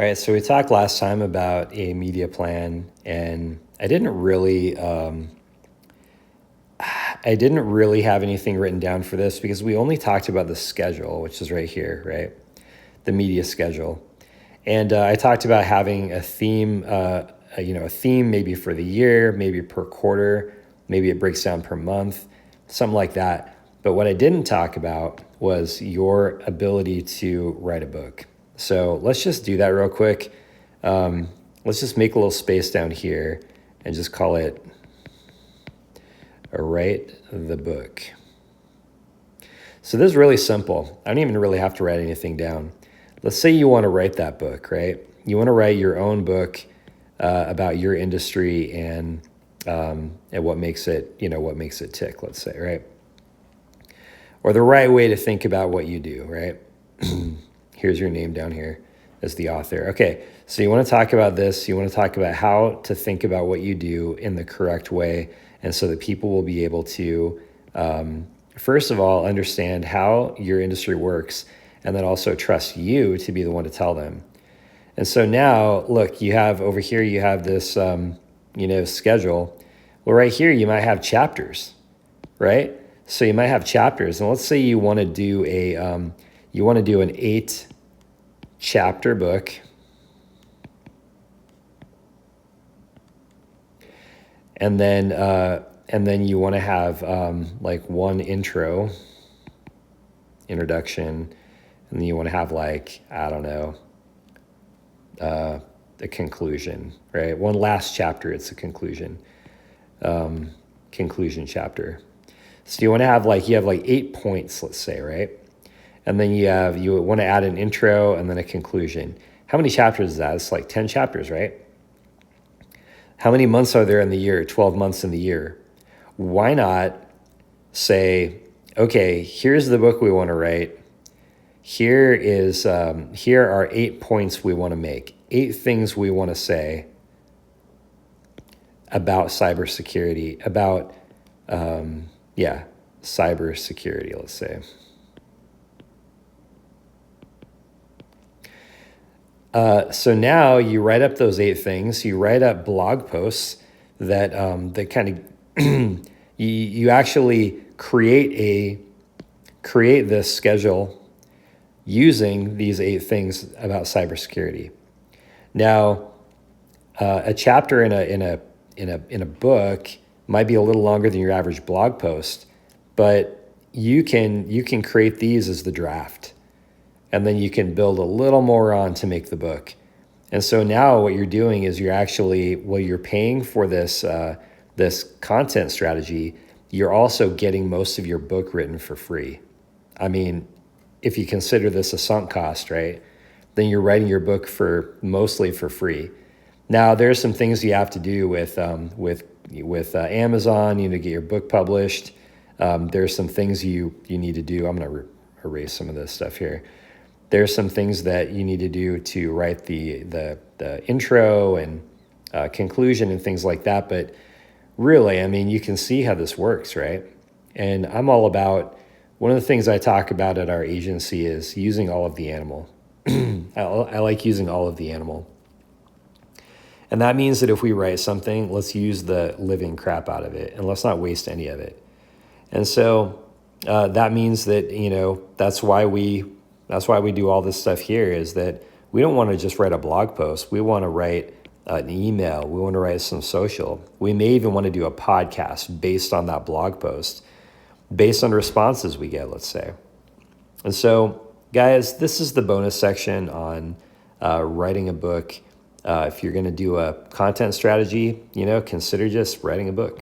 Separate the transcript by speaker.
Speaker 1: All right, so we talked last time about a media plan, and I didn't really have anything written down for this because we only talked about the schedule, which is right here, right? The media schedule, and I talked about having a theme, a theme maybe for the year, maybe per quarter, maybe it breaks down per month, something like that. But what I didn't talk about was your ability to write a book. So let's just do that real quick. Let's just make a little space down here and just call it write the book. So this is really simple. I don't even really have to write anything down. Let's say you want to write that book, right? You want to write your own book about your industry and what makes it, what makes it tick, let's say, right? Or the right way to think about what you do, right? Here's your name down here as the author. Okay, so you want to talk about this. You want to talk about how to think about what you do in the correct way, and so that people will be able to, first of all, understand how your industry works, and then also trust you to be the one to tell them. And so now, look, you have over here, you have this, schedule. Well, right here, you might have chapters, right? So you might have chapters, and let's say you want to do an 8-chapter book, and then you want to have like one introduction, and then you want to have like, I don't know, the conclusion, right? One last chapter, it's a conclusion chapter. So you want to have you have 8 points, let's say, right? And then you want to add an intro and then a conclusion. How many chapters is that? It's like 10 chapters, right? How many months are there in the year? 12 months in the year. Why not say, okay, here's the book we want to write. Here are 8 points we want to make. 8 things we want to say about cybersecurity, cybersecurity, let's say. So now you write up those 8 things. You write up blog posts that kind of you actually create this schedule using these 8 things about cybersecurity. Now, a chapter in a book might be a little longer than your average blog post, but you can create these as the draft, and then you can build a little more on to make the book. And so now what you're doing is you're paying for this content strategy. You're also getting most of your book written for free. I mean, if you consider this a sunk cost, right, then you're writing your book mostly for free. Now, there's some things you have to do with Amazon, to get your book published. There's some things you need to do. I'm going to erase some of this stuff here. There's some things that you need to do to write the intro and conclusion and things like that. But really, I mean, you can see how this works, right? And I'm all about, one of the things I talk about at our agency is using all of the animal. I like using all of the animal. And that means that if we write something, let's use the living crap out of it and let's not waste any of it. And so that means that, that's why we do all this stuff here, is that we don't want to just write a blog post. We want to write an email. We want to write some social. We may even want to do a podcast based on that blog post, based on responses we get, let's say. And so, guys, this is the bonus section on writing a book. If you're going to do a content strategy, consider just writing a book.